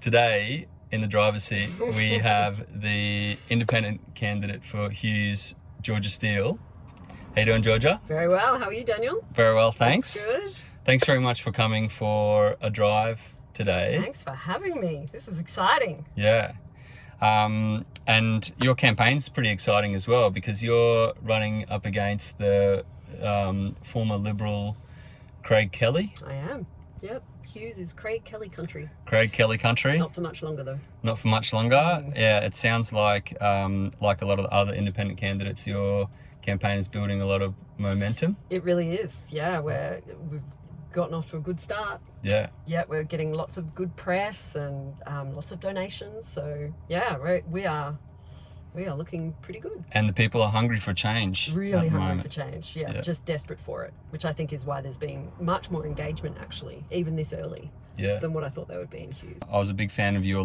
Today, in the driver's seat, we have the independent candidate for Hughes, Georgia Steele. How you doing, Georgia? Very well. How are you, Daniel? Very well, thanks. That's good. Thanks very much for coming for a drive today. Thanks for having me. This is exciting. Yeah. And your campaign's pretty exciting as well, because you're running up against the former Liberal Craig Kelly. I am. Yep. Hughes is Craig Kelly country. Craig Kelly country. Not for much longer, though. Not for much longer. Yeah, it sounds like a lot of the other independent candidates, your campaign is building a lot of momentum. It really is. Yeah, we've gotten off to a good start. Yeah. Yeah, we're getting lots of good press and lots of donations. So yeah, we are looking pretty good. And the people are hungry for change. Really hungry for change. Yeah, just desperate for it, which I think is why there's been much more engagement actually, even this early. Yeah. Than what I thought there would be in Hughes. I was a big fan of your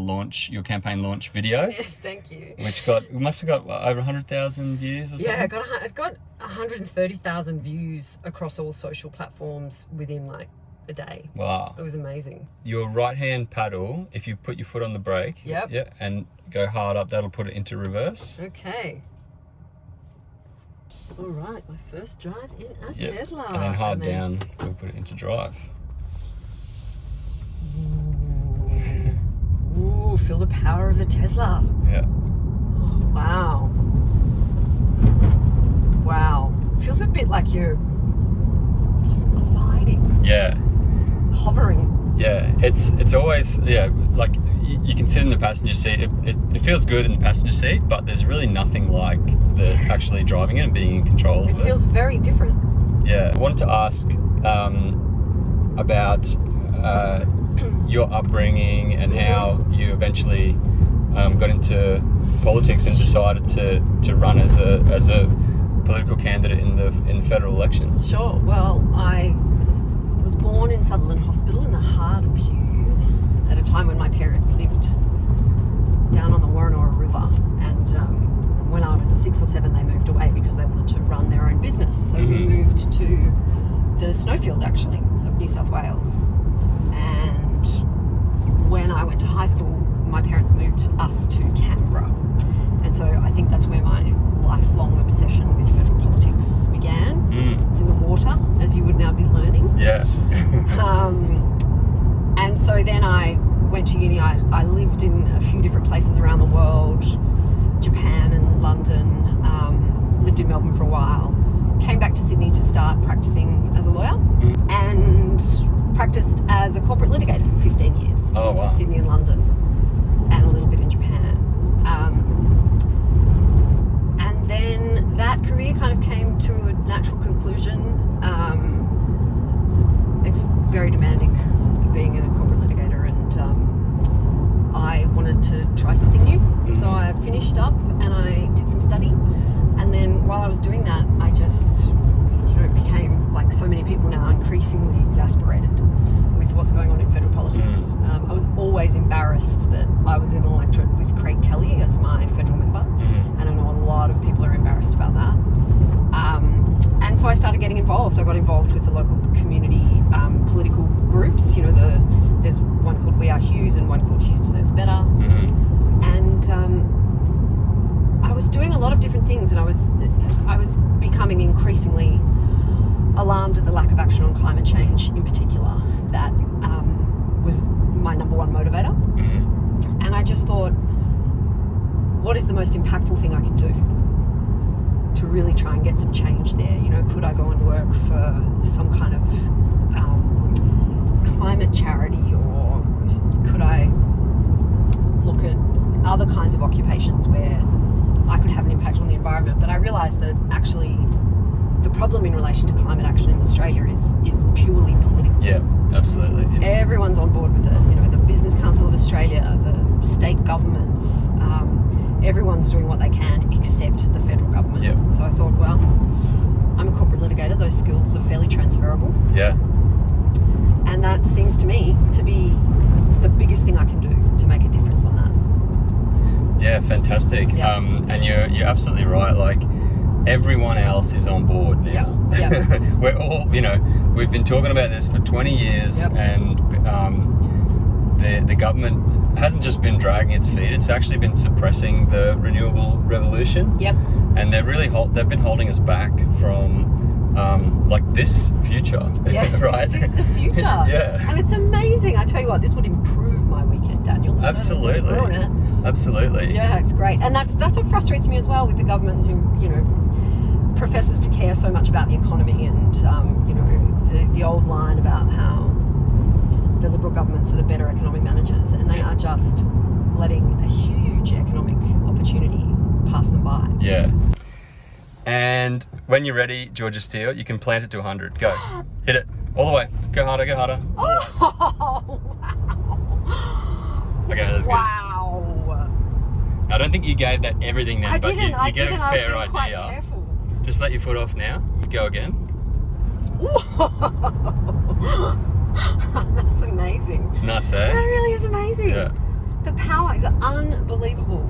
campaign launch video. Yes, thank you. Which must have got over 100,000 views or something. Yeah, it got 130,000 views across all social platforms within like a day. Wow. It was amazing. Your right-hand paddle, if you put your foot on the brake, Yep. Yeah, and go hard up, that'll put it into reverse. Okay. All right, my first drive in a Yep. Tesla. And then hard down, we'll put it into drive. Ooh, feel the power of the Tesla. Yeah. Oh, wow. Wow. Feels a bit like you're just gliding. Yeah. Hovering. Yeah. It's always, like you can sit in the passenger seat. It feels good in the passenger seat, but there's really nothing like actually driving it and being in control of it. It feels very different. Yeah. I wanted to ask about your upbringing and how you eventually got into politics and decided to run as a political candidate in the federal election. Sure. Well, I was born in Sutherland Hospital in the heart of Hughes at a time when my parents lived down on the Warrenora River, and when I was 6 or 7 they moved away because they wanted to run their own business. So we moved to the snowfield actually of New South Wales, and when I went to high school my parents moved us to Canberra, and so I think that's where my lifelong obsession with federal politics began. It's in the water, as you would now be learning. Yeah. And so then I went to uni. I lived in a few different places around the world, Japan and London, lived in Melbourne for a while, came back to Sydney to start practicing as a lawyer, and practiced as a corporate litigator for 15 years in Sydney and London, and a little bit in Japan. And then that career kind of came to a natural conclusion. It's very demanding being a corporate litigator, and I wanted to try something new. So I finished up and I did some study, and then while I was doing that I just became, like so many people now, increasingly exasperated with what's going on in federal politics. I was always embarrassed that I was in an electorate with Craig Kelly as my federal member, and I know a lot of people are embarrassed about that. And so I started getting involved. I got involved with the local community political groups. There's one called We Are Hughes and one called Hughes Deserves Better. And I was doing a lot of different things, and I was becoming increasingly alarmed at the lack of action on climate change in particular. That was my number one motivator. And I just thought, what is the most impactful thing I can do to really try and get some change there? Could I go and work for some kind of climate charity, or could I look at other kinds of occupations where I could have an impact on the environment? But I realised that actually the problem in relation to climate action in Australia is purely political. Yeah, absolutely. Yeah. Everyone's on board with it. The Business Council of Australia, the state governments, everyone's doing what they can except the federal government. Yeah. So I thought, well, I'm a corporate litigator. Those skills are fairly transferable. Yeah. And that seems to me to be the biggest thing I can do to make a difference on that. Yeah, fantastic. Yeah. And you're absolutely right. Like, everyone else is on board now. Yeah. We're all, we've been talking about this for 20 years, and the government hasn't just been dragging its feet, it's actually been suppressing the renewable revolution. Yep. And they've been holding us back from like this future. Yeah, right? This is the future. Yeah. And it's amazing. I tell you what, this would improve my weekend, Daniel. Absolutely. Absolutely. Yeah, it's great. And that's what frustrates me as well with the government, who, you know, professes to care so much about the economy, and you know, the old line about how the Liberal governments are the better economic managers, and they are just letting a huge economic opportunity pass them by. Yeah. And when you're ready, Georgia Steele, you can plant it to 100. Go. Hit it. All the way. Go harder, go harder. Oh, wow. Okay, that's good. Wow. I don't think you gave that everything then, I but didn't. you I gave didn't. a I was fair being quite idea. careful. Just let your foot off now. Go again. That's amazing. It's nuts, That eh? really is amazing. Yeah. The power is unbelievable.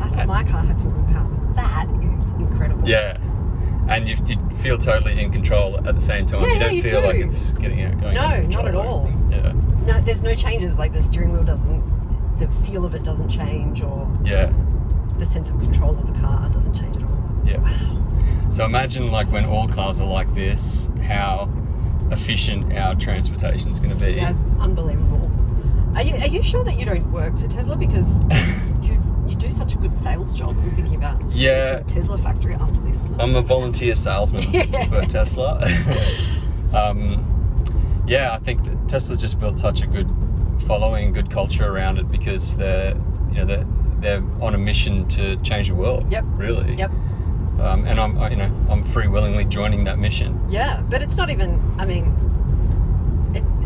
I thought my car had some good power. That is incredible. Yeah. And you feel totally in control at the same time. Yeah, you don't you feel do. like it's getting going out of No, control not at or all. anything. Yeah. No, there's no changes. Like the steering wheel the feel of it doesn't change, or Yeah. the sense of control of the car doesn't change at all. Yeah. So imagine like when all cars are like this, how efficient our transportation is going to be. Yeah, unbelievable. Are you sure that you don't work for Tesla, because you do such a good sales job? I'm thinking about going to a Tesla factory after this. I'm a volunteer salesman for Tesla. Yeah, I think that Tesla's just built such a good following, good culture around it, because they're on a mission to change the world. Yep. Really. Yep. And I'm free willingly joining that mission. Yeah, but it's not even. I mean,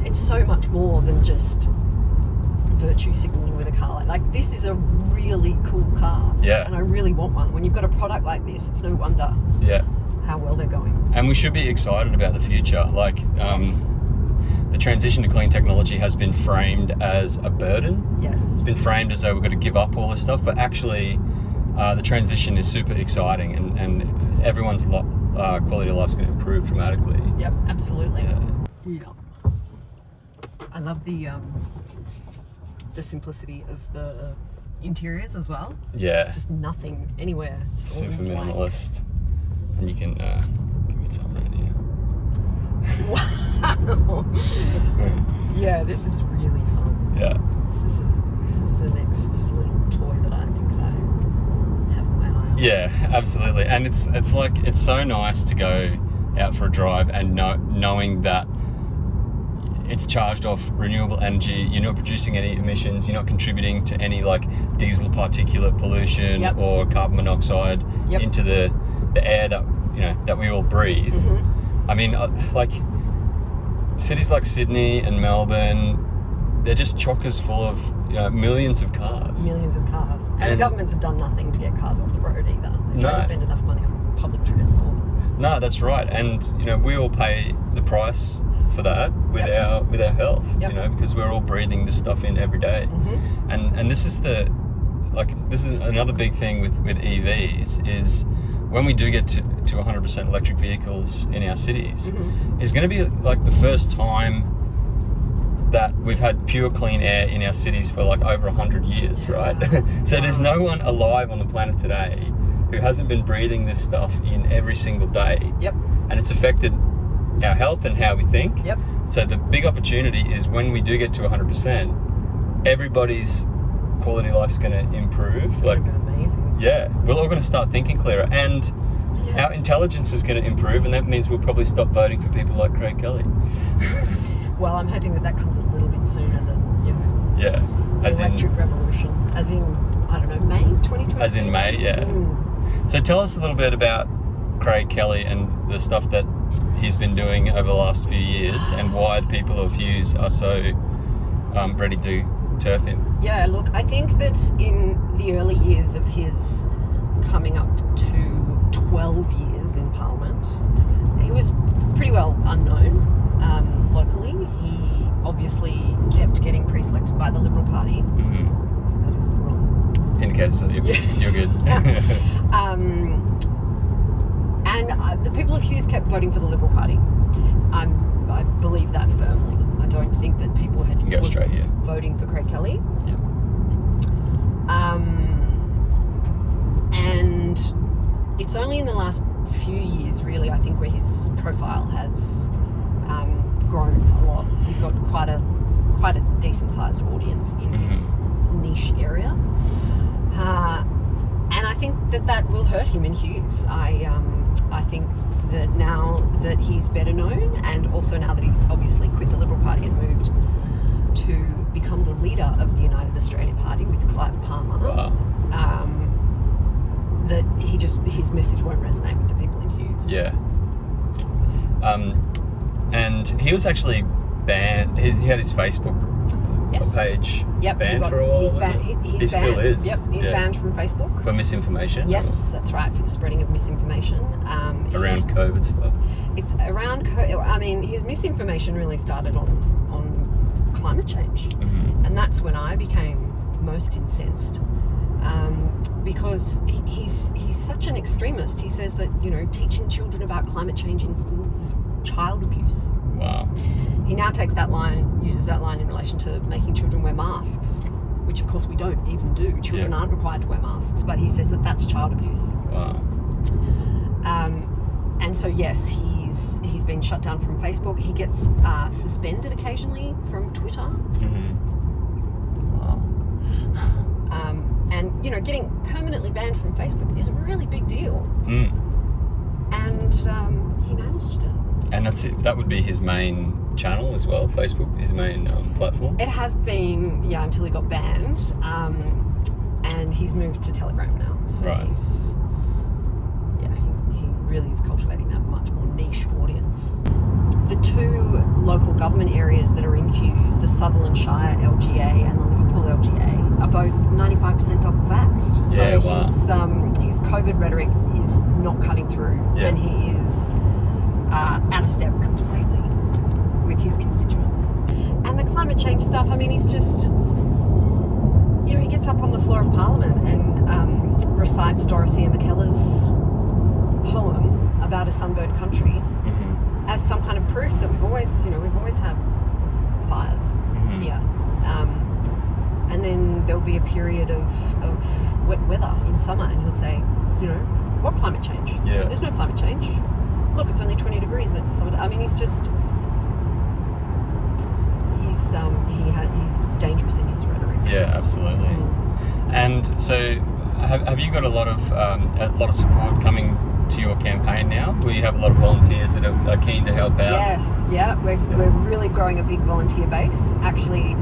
it's so much more than just virtue signaling with a car. Like this is a really cool car. Yeah. And I really want one. When you've got a product like this, it's no wonder how well they're going. And we should be excited about the future. Like the transition to clean technology has been framed as a burden. Yes. It's been framed as though we've got to give up all this stuff, but actually the transition is super exciting, and everyone's quality of life is going to improve dramatically. Yep, absolutely. Yeah. I love the simplicity of the interiors as well. Yeah. It's just nothing anywhere. It's all Super blank. minimalist. And you can give it some right here. Wow. Yeah, this is really fun. Yeah. This is the next little toy that I think I have my eye on. Yeah, absolutely. And it's so nice to go out for a drive and knowing that it's charged off renewable energy. You're not producing any emissions. You're not contributing to any like diesel particulate pollution or carbon monoxide into the air that we all breathe. I mean, like cities like Sydney and Melbourne, they're just chockers full of millions of cars. Millions of cars. And the governments have done nothing to get cars off the road either. They don't spend enough money on public transport. No, that's right. And we all pay the price for that with our health, because we're all breathing this stuff in every day. And this is another big thing with EVs is when we do get to 100% electric vehicles in our cities, is going to be like the first time that we've had pure clean air in our cities for like over 100 years, right? So there's no one alive on the planet today who hasn't been breathing this stuff in every single day. And it's affected our health and how we think. So the big opportunity is when we do get to 100%, everybody's quality of life's going to improve. It's like amazing. Yeah, we're all going to start thinking clearer, and our intelligence is going to improve, and that means we'll probably stop voting for people like Craig Kelly. Well, I'm hoping that comes a little bit sooner than the electric revolution, as in May 2020. As in May, So tell us a little bit about Craig Kelly and the stuff that he's been doing over the last few years, and why the people of Hughes are so ready to turf him. Yeah, look, I think that in the early years of his coming up to 12 years in Parliament, he was pretty well unknown locally. He obviously kept getting pre-selected by the Liberal Party. That is the wrong indicator, so you're good. And the people of Hughes kept voting for the Liberal Party. I believe that firmly. I I don't think that people had You can go straight here. voting for Craig Kelly. Yeah. And it's only in the last few years, really, I think, where his profile has grown a lot. He's got quite a decent-sized audience in his niche area, and I think that will hurt him in Hughes. I think that now that he's better known, and also now that he's obviously quit the Liberal Party and moved to become the leader of the United Australia Party with Clive Palmer, that his message won't resonate with the people in Hughes. Yeah. And he was actually banned. He had his Facebook page banned for a while. He's was banned. it? He's He banned. still is. Yep, he's banned from Facebook. For misinformation? Yes, that's right, for the spreading of misinformation. Around COVID stuff? It's around COVID. I mean, his misinformation really started on climate change. And that's when I became most incensed. Because he's such an extremist. He says that, teaching children about climate change in schools is child abuse. Wow. He now uses that line in relation to making children wear masks, which of course we don't even do. Children aren't required to wear masks, but he says that that's child abuse. Wow. And so yes, he's been shut down from Facebook. He gets suspended occasionally from Twitter. Wow. And getting permanently banned from Facebook is a really big deal. And he managed it. And that's it. That would be his main channel as well, Facebook, his main platform? It has been, until he got banned. And he's moved to Telegram now. So Right. he really is cultivating that much more niche audience. The two local government areas that are in Hughes, the Sutherland Shire LGA and the Liverpool LGA, are both 95% double vaxxed. So his COVID rhetoric is not cutting through, and he is out of step completely with his constituents. And the climate change stuff, he's just, he gets up on the floor of Parliament and recites Dorothea McKellar's poem about a sunburned country as some kind of proof that we've always had fires here. And then there'll be a period of wet weather in summer, and he'll say, what climate change? Yeah. There's no climate change. Look, it's only 20 degrees and it's a summer day. He's just, he's dangerous in his rhetoric. Yeah, absolutely. And so, have you got a lot of support coming to your campaign now? Will you have a lot of volunteers that are keen to help out? Yes, we're really growing a big volunteer base. Actually,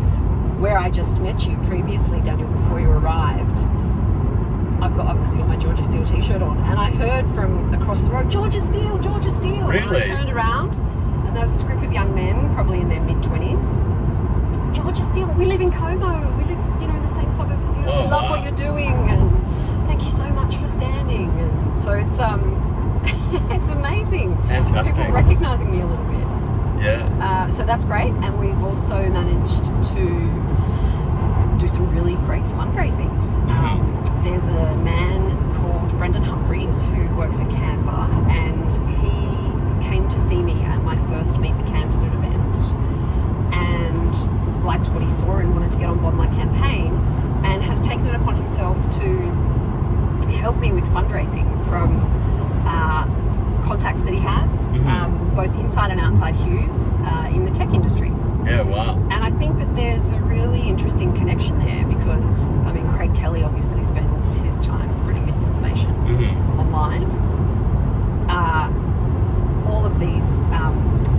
where I just met you previously, Daniel, before you arrived, I've obviously got my Georgia Steele t-shirt on, and I heard from across the road, Georgia Steele. Really? And I turned around, and there was this group of young men, probably in their mid-20s. Georgia Steele, we live in Como. We live, in the same suburb as you. Oh, we love what you're doing, and thank you so much for standing. And so it's it's amazing. Fantastic. People recognising me a little bit. Yeah. So that's great, and we've also managed to do some really great fundraising. There's a man called Brendan Humphreys who works at Canva, and he came to see me at my first Meet the Candidate event and liked what he saw and wanted to get on board my campaign, and has taken it upon himself to help me with fundraising from contacts that he has, both inside and outside Hughes, in the tech industry. Yeah, wow. And I think that there's a really interesting connection there because, Craig Kelly obviously spends his time spreading misinformation online. All of these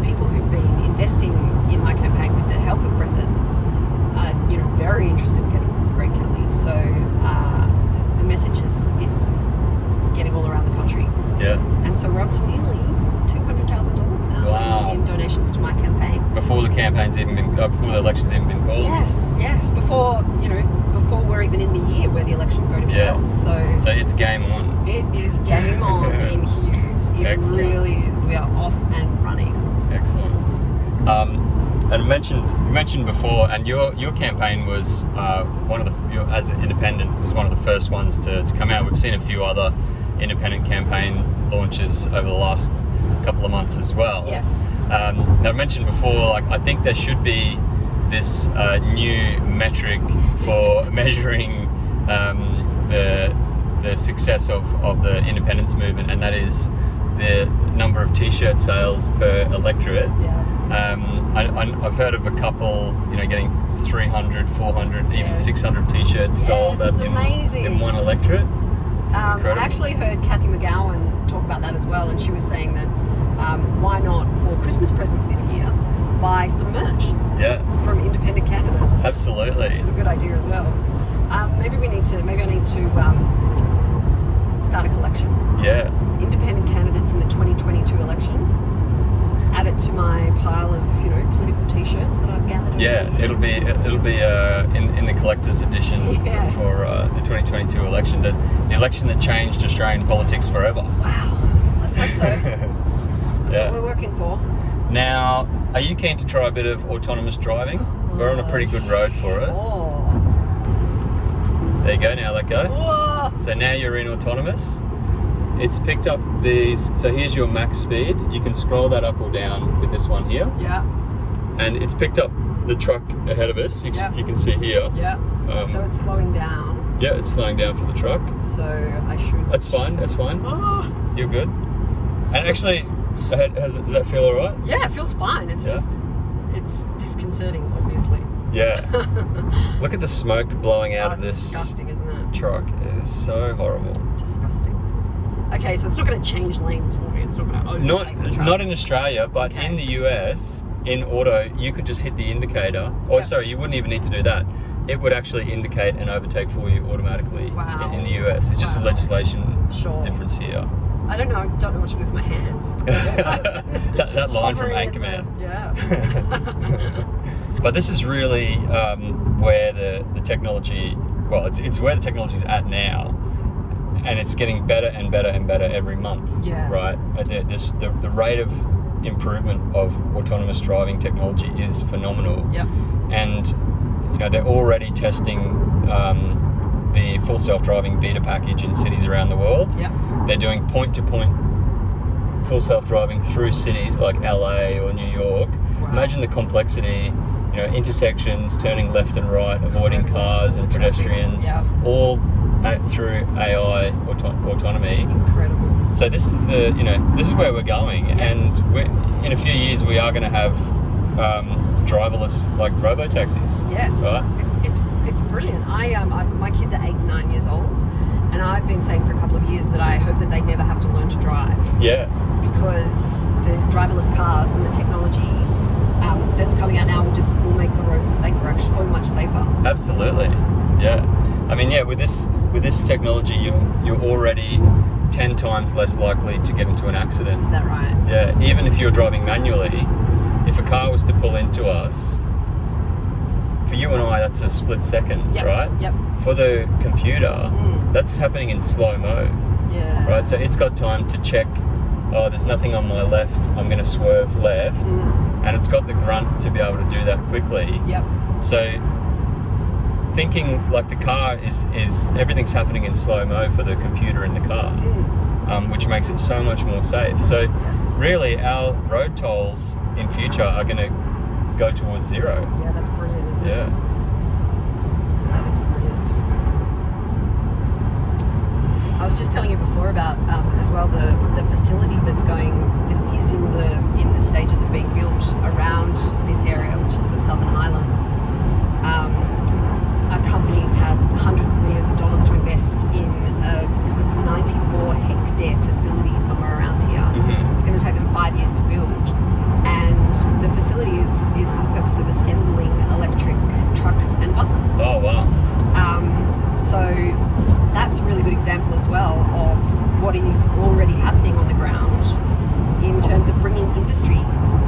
people who've been investing in my campaign with the help of Brendan are, very interested in getting rid of Craig Kelly. So the message is getting all around the country. Yeah. And so we're up to nearly $200,000 now in donations to my campaign. Before the election's even been called. Yes. Before we're even in the year where the election's going to be held. So it's game on. It is game on in Hughes. It Excellent. really is. We are off and running. Excellent. And you mentioned before, and your campaign was as an independent, was one of the first ones to come out. We've seen a few other independent campaign launches over the last couple of months as well. Yes. Now I mentioned before, like I think there should be this new metric for measuring the success of the independence movement, and that is the number of T-shirt sales per electorate. Yeah. I've heard of a couple, getting 300, 400, even 600 T-shirts sold it's amazing. in one electorate. It's incredible. I actually heard Kathy McGowan talk about that as well, and she was saying that why not, for Christmas presents this year, buy some merch from independent candidates. Absolutely. Which is a good idea as well. Maybe I need to start a collection. Yeah. Independent candidates in the 2022 election. Add it to my pile of political T-shirts that I've gathered. Yeah, it'll be in the collector's edition for the 2022 election. The election that changed Australian politics forever. Wow, let's hope so. That's what we're working for. Now, are you keen to try a bit of autonomous driving? We're on a pretty good road for it. Oh. There you go. Now let go. Whoa. So now you're in autonomous. It's picked up these. So here's your max speed. You can scroll that up or down with this one here. Yeah. And it's picked up the truck ahead of us. You can see here. Yeah. So it's slowing down. Yeah, it's slowing down for the truck. So I should. That's fine. Oh. You're good. And actually, does that feel alright? Yeah, it feels fine. It's just, it's disconcerting, obviously. Yeah. Look at the smoke blowing out of this. Disgusting, isn't it? Truck. It is so horrible. Disgusting. Okay, so it's not going to change lanes for me. It's not going to overtake the truck. Not in Australia, but in the US, in auto, you could just hit the indicator. Oh, sorry, you wouldn't even need to do that. It would actually indicate and overtake for you automatically in the US. It's just a legislation difference here. I don't know what to do with my hands. that line from Anchorman. But this is really where the technology, it's where the technology is at now. And it's getting better and better and better every month, right? The rate of improvement of autonomous driving technology is phenomenal. Yep. And they're already testing the full self-driving beta package in cities around the world. Yep. They're doing point-to-point full self-driving through cities like LA or New York. Wow. Imagine the complexity. Intersections, turning left and right, avoiding cars and pedestrians, all through AI autonomy. Incredible. So this is this is where we're going, and in a few years we are going to have driverless robo taxis. Yes. Right. It's brilliant. My kids are 8 and 9 years old, and I've been saying for a couple of years that I hope that they never have to learn to drive. Yeah. Because the driverless cars and the technology that's coming out now will make the roads safer, actually so much safer. Absolutely. Yeah. I mean, with this technology, you're already 10 times less likely to get into an accident. Is that right? Yeah. Even if you're driving manually, if a car was to pull into us, for you and I, that's a split second, right? Yep. For the computer, that's happening in slow-mo. Yeah. Right? So it's got time to check, there's nothing on my left, I'm going to swerve left. And it's got the grunt to be able to do that quickly. Yep. So thinking the car is everything's happening in slow-mo for the computer in the car, which makes it so much more safe. So really our road tolls in future are going to go towards zero. Yeah, that's brilliant, isn't it? Yeah. That is brilliant. I was just telling you before about as well the facility that is in the stages of being built around this area, which is the Southern Highlands. Our company's had hundreds of millions of dollars to invest in a 94-hectare facility somewhere around here. It's going to take them 5 years to build, and the facility is for the purpose of assembling electric trucks and buses. Oh wow! So that's a really good example as well of what is already happening on the ground in terms of bringing industry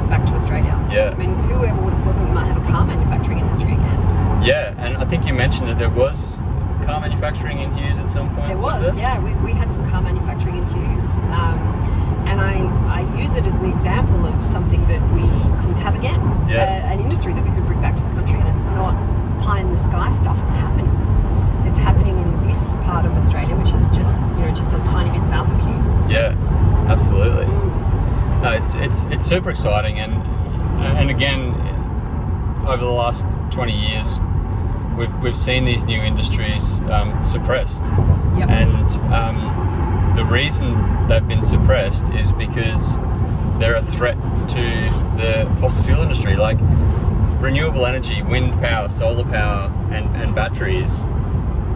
back to Australia. Yeah. I mean, whoever would have thought that we might have a car manufacturing industry again? Yeah, and I think you mentioned that there was car manufacturing in Hughes at some point. There was yeah. We had some car manufacturing in Hughes. And I use it as an example of something that we could have again. Yeah. An industry that we could bring back to the country. And it's not pie in the sky stuff, it's happening. It's happening in this part of Australia, which is just a tiny bit south of Hughes. Yeah, absolutely. it's super exciting, and again, over the last 20 years, we've seen these new industries suppressed, Yep. and the reason they've been suppressed is because they're a threat to the fossil fuel industry, like renewable energy, wind power, solar power, and batteries.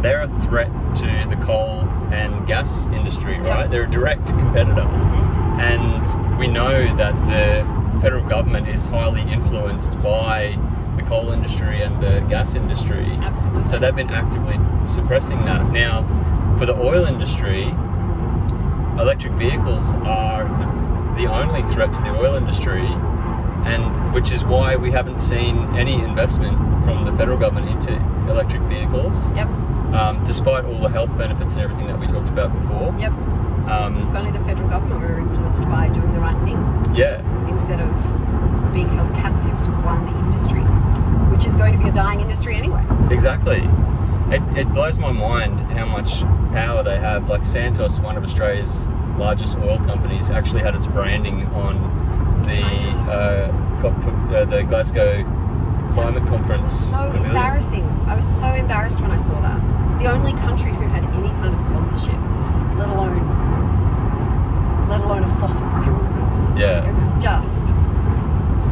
They're a threat to the coal and gas industry, right? Yep. They're a direct competitor. And we know that the federal government is highly influenced by the coal industry and the gas industry. Absolutely. So they've been actively suppressing that. Now, for the oil industry, electric vehicles are the only threat to the oil industry, and which is why we haven't seen any investment from the federal government into electric vehicles. Yep. Despite all the health benefits and everything that we talked about before. Yep. If only the federal government were influenced by doing the right thing, Yeah, instead of being held captive to one industry, which is going to be a dying industry anyway. exactly. It blows my mind how much power they have. Like Santos, one of Australia's largest oil companies, actually had its branding on the Glasgow Climate Conference. So pavilion. embarrassing. I was so embarrassed when I saw that. The only country who had any kind of sponsorship, let alone a fossil fuel company. Yeah.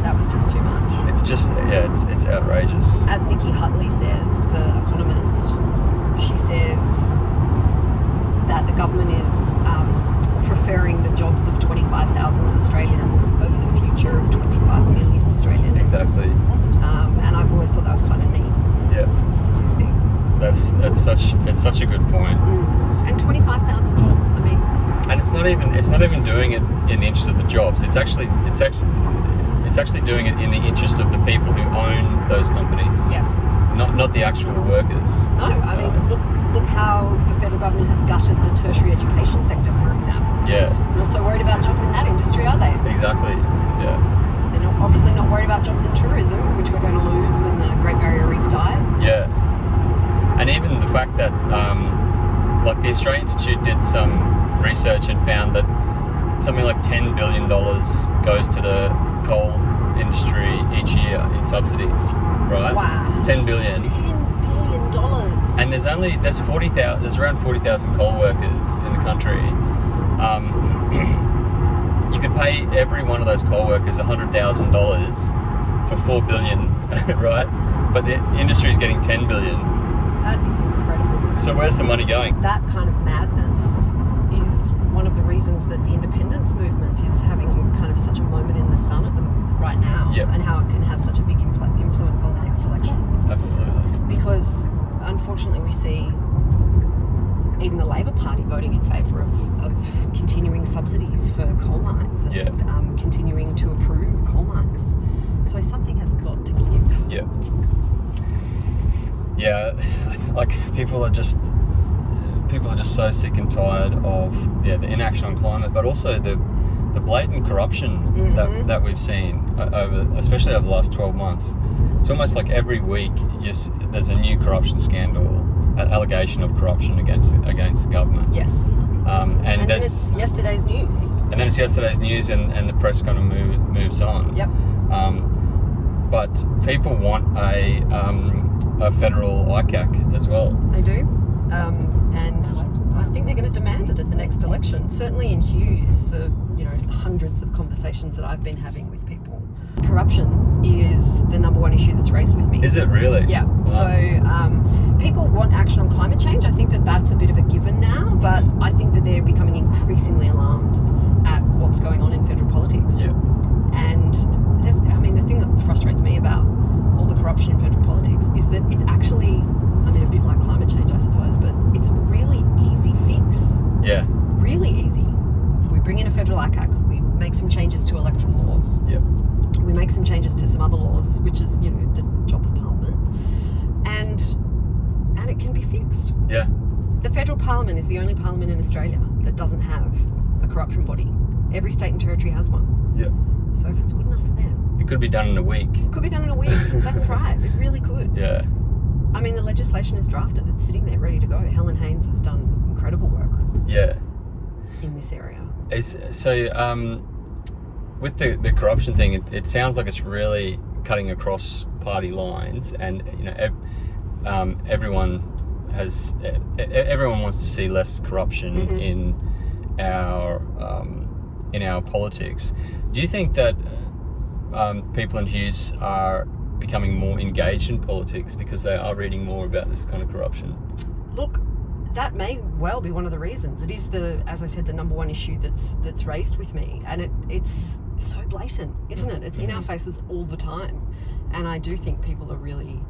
That was just too much. It's just, it's outrageous. As Nikki Hutley says, the economist, she says that the government is preferring the jobs of 25,000 Australians over the future of 25 million Australians. Exactly. And I've always thought that was quite a neat Yeah. statistic. It's such a good point. And 25,000 jobs. I mean, And it's not even doing it in the interest of the jobs. It's actually doing it in the interest of the people who own those companies. yes. Not the actual workers. No, I mean, look how the federal government has gutted the tertiary education sector, for example. Yeah, Not so worried about jobs in that industry, are they? exactly. Yeah. They're obviously not worried about jobs in tourism, which we're going to lose when the Great Barrier Reef dies. Yeah. And even the fact that, like the Australian Institute did some research and found that something like $10 billion goes to the coal industry each year in subsidies, right? Wow. $10 billion. $10 billion. And there's around 40,000 coal workers in the country. You could pay every one of those coal workers $100,000 for $4 billion, right? But the industry is getting $10 billion. That is incredible. So where's the money going? That kind of madness is one of the reasons that the independence movement is having kind of such a moment in the sun at the right now, Yep. and how it can have such a big influence on the next election. Absolutely. Because unfortunately we see even the Labor Party voting in favour of continuing subsidies for coal mines and Yeah. continuing to approve coal mines. So something has got to give. Yeah. Yeah, like people are just so sick and tired of the inaction on climate, but also the blatant corruption that we've seen especially over the last 12 months. It's almost like every week there's a new corruption scandal, an allegation of corruption against the government. Yes. And then there's it's yesterday's news. and then it's yesterday's news, and the press kind of moves on. Yep. But people want a federal ICAC as well. They do. And I think they're going to demand it at the next election. Certainly in Hughes, the hundreds of conversations that I've been having with people, corruption is the number one issue that's raised with me. Is it really? Yeah. Wow. So people want action on climate change. I think that that's a bit of a given now, but I think that they're becoming increasingly alarmed at what's going on in federal politics. Yeah. And the thing that frustrates me about all the corruption in federal politics is that it's actually, a bit like climate change, I suppose, but it's a really easy fix. Yeah. Really easy. We bring in a federal ICAC, we make some changes to electoral laws, Yep. we make some changes to some other laws, which is, the job of Parliament, and it can be fixed. Yeah. The federal Parliament is the only parliament in Australia that doesn't have a corruption body. Every state and territory has one. Yep. So if it's good enough for them, It could be done in a week. it could be done in a week. That's right. It really could. Yeah. The legislation is drafted. It's sitting there ready to go. Helen Haynes has done incredible work Yeah. in this area. with the corruption thing, it sounds like it's really cutting across party lines, and everyone wants to see less corruption in our politics. Do you think that people in Hughes are becoming more engaged in politics because they are reading more about this kind of corruption? Look, that may well be one of the reasons. It is as I said, the number one issue that's raised with me, and it's so blatant, isn't it? It's in our faces all the time, and I do think people are really.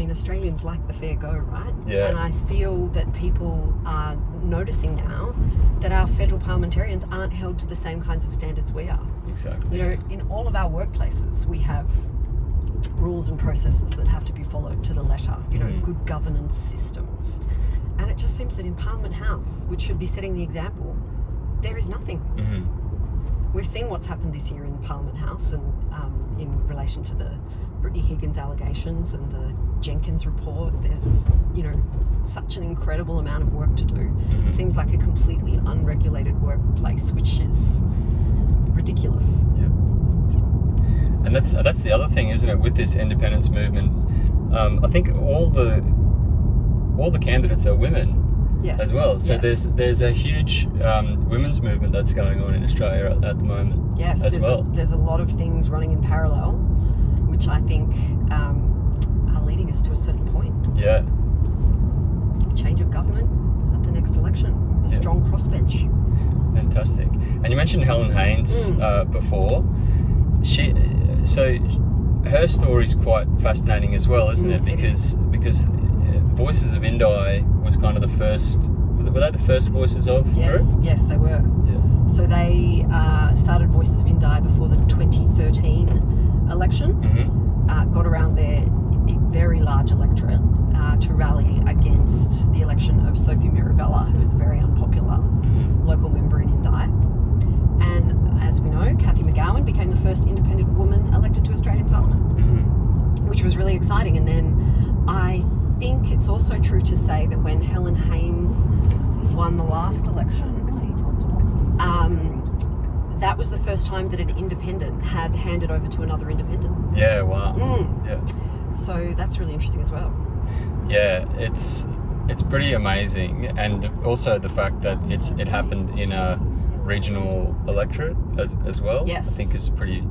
Australians like the fair go, right? Yeah. And I feel that people are noticing now that our federal parliamentarians aren't held to the same kinds of standards we are. Exactly. In all of our workplaces, we have rules and processes that have to be followed to the letter, good governance systems. And it just seems that in Parliament House, which should be setting the example, there is nothing. We've seen what's happened this year in Parliament House, and in relation to the Brittany Higgins allegations and the Jenkins report, there's such an incredible amount of work to do. It seems like a completely unregulated workplace, which is ridiculous. Yeah. And that's the other thing, isn't it, with this independence movement? I think all the candidates are women. Yes. As well. So yes. there's a huge women's movement that's going on in Australia at the moment. Yes, there's a lot of things running in parallel, which I think are leading us to a certain point. Yeah. Change of government at the next election. The strong crossbench. Fantastic. And you mentioned Helen Haynes before. Her story's quite fascinating as well, isn't it? Because Voices of Indi was kind of the first. Were they the first voices of her? Yes, they were. Yeah. So they started Voices of Indi before the 2013 election. Got around their very large electorate to rally against the election of Sophie Mirabella, who was a very unpopular local member in Indi. And as we know, Cathy McGowan became the first independent woman elected to Australian Parliament, which was really exciting. And then I think it's also true to say that when Helen Haynes won the last election, that was the first time that an independent had handed over to another independent. Yeah, wow. Yeah. So that's really interesting as well. Yeah, it's pretty amazing, and also the fact that it happened in a regional electorate as well. Yes. I think is a pretty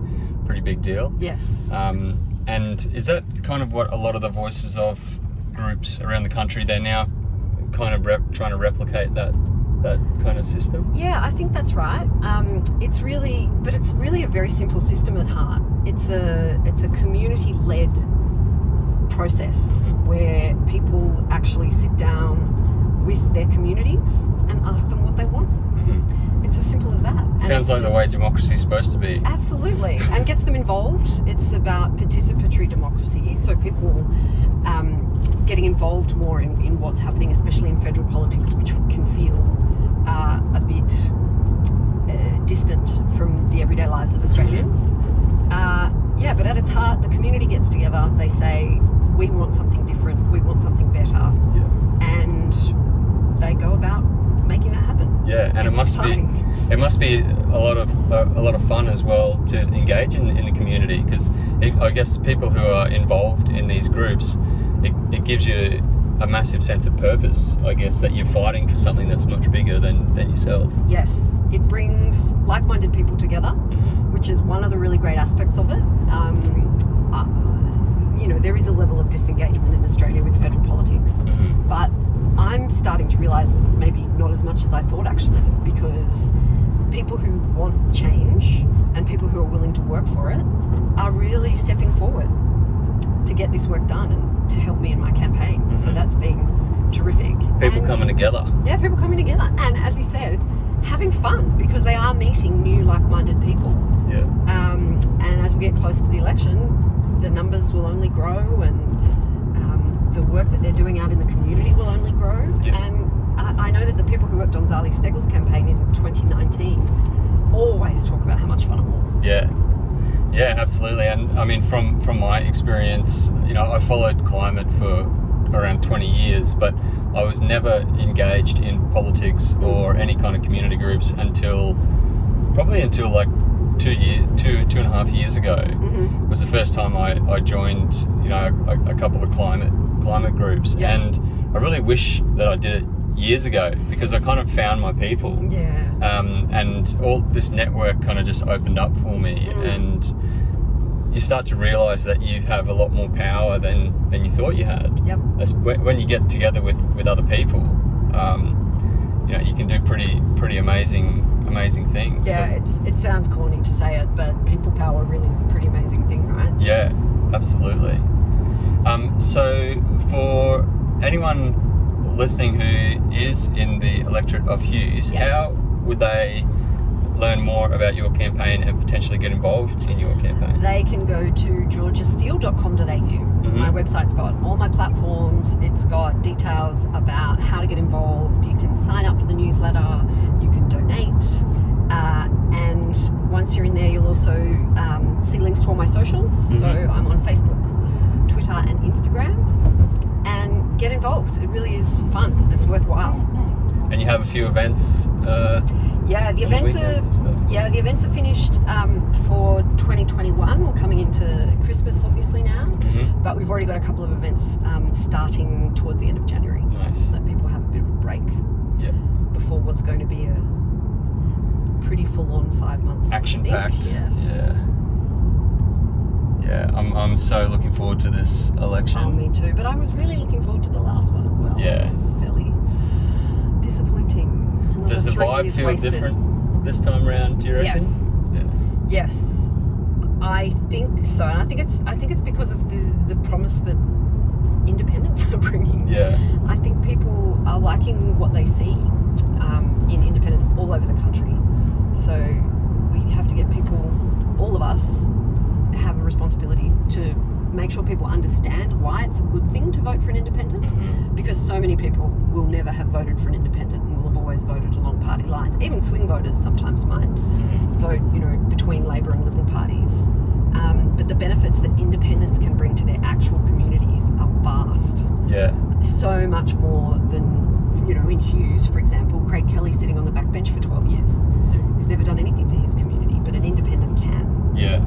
big deal. Yes. And is that kind of what a lot of the Voices of groups around the country, they're now kind of trying to replicate that kind of system? Yeah, I think that's right. It's really a very simple system at heart. It's a community-led process where people actually sit down with their communities and ask them what they want. It's as simple as that. Sounds like the way democracy is supposed to be. Absolutely, and gets them involved. It's about participatory democracy, so people getting involved more in what's happening, especially in federal politics, which can feel a bit distant from the everyday lives of Australians. But at its heart, the community gets together. They say, we want something different, we want something better, and they go about making that happen. Yeah, and it must be a lot of fun as well to engage in the community, because I guess people who are involved in these groups, it gives you a massive sense of purpose, I guess, that you're fighting for something that's much bigger than yourself. Yes, it brings like-minded people together, which is one of the really great aspects of it. There is a level of disengagement in Australia with federal politics, but I'm starting to realise that maybe not as much as I thought, actually, because people who want change and people who are willing to work for it are really stepping forward to get this work done and to help me in my campaign. So that's been terrific. People coming together. Yeah, people coming together. And as you said, having fun, because they are meeting new like-minded people. Yeah. And as we get close to the election, the numbers will only grow, and the work that they're doing out in the community will only grow. Yeah. And I know that the people who worked on Zali Steggall's campaign in 2019 always talk about how much fun it was. Yeah. Yeah, absolutely. And I mean, from my experience, I followed climate for around 20 years, but I was never engaged in politics or any kind of community groups until like 2.5 years ago was the first time I joined, a couple of climate groups, Yeah. and I really wish that I did it years ago, because I kind of found my people. Yeah. And all this network kind of just opened up for me, and you start to realize that you have a lot more power than you thought you had. Yep. When you get together with other people, you can do pretty amazing things. Yeah, it sounds corny to say it, but people power really is a pretty amazing thing, right? Yeah, absolutely. So for anyone listening who is in the electorate of Hughes, Yes. how would they learn more about your campaign and potentially get involved in your campaign? They can go to georgiasteele.com.au. My website's got all my platforms. It's got details about how to get involved. You can sign up for the newsletter. You can donate. And once you're in there, you'll also see links to all my socials. So I'm on Facebook, Twitter and Instagram. And get involved. It really is fun. It's worthwhile. And you have a few events. Yeah, the on events weekends and stuff. the events are finished for 2021. We're coming into Christmas, obviously now, but we've already got a couple of events starting towards the end of January. Nice. Let people have a bit of a break Yeah. before what's going to be a pretty full-on 5 months. Action I think. packed. Yes. Yeah. I'm so looking forward to this election. Oh, me too. But I was really looking forward to the last one as well. Yeah. It was fairly disappointing. Another Does the 3 vibe years feel wasted. different this time around, do you reckon? Yes. Yeah. Yes, I think so, and I think it's because of the promise that independents are bringing. Yeah. I think people are liking what they see in independents all over the country. So we have to get people, all of us, have a responsibility to make sure people understand why it's a good thing to vote for an independent, because so many people will never have voted for an independent and will have always voted along party lines. Even swing voters sometimes might vote, between Labor and Liberal parties. But the benefits that independents can bring to their actual communities are vast. Yeah. So much more than, in Hughes, for example, Craig Kelly sitting on the backbench for 12 years. He's never done anything for his community, but an independent can. Yeah.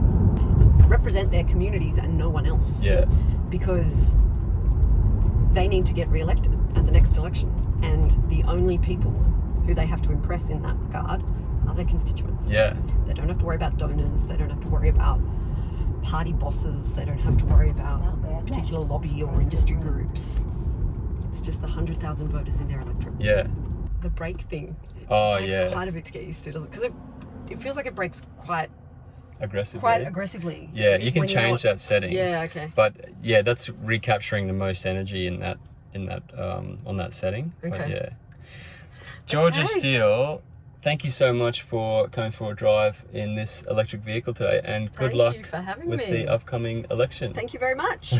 Represent their communities and no one else. Yeah. Because they need to get re-elected at the next election, and the only people who they have to impress in that regard are their constituents. Yeah. They don't have to worry about donors, they don't have to worry about party bosses, they don't have to worry about particular lobby or industry groups. It's just the 100,000 voters in their electorate. Yeah. The break thing, Oh, takes yeah. quite a bit to get used to, doesn't it? Because it feels like it breaks quite aggressively. Yeah, you can when you're change that setting. Yeah, okay. But yeah, that's recapturing the most energy in that on that setting. But Okay. yeah. Georgia Okay. Steele, thank you so much for coming for a drive in this electric vehicle today, and good Thank luck you for having with me. the upcoming election. Thank you very much.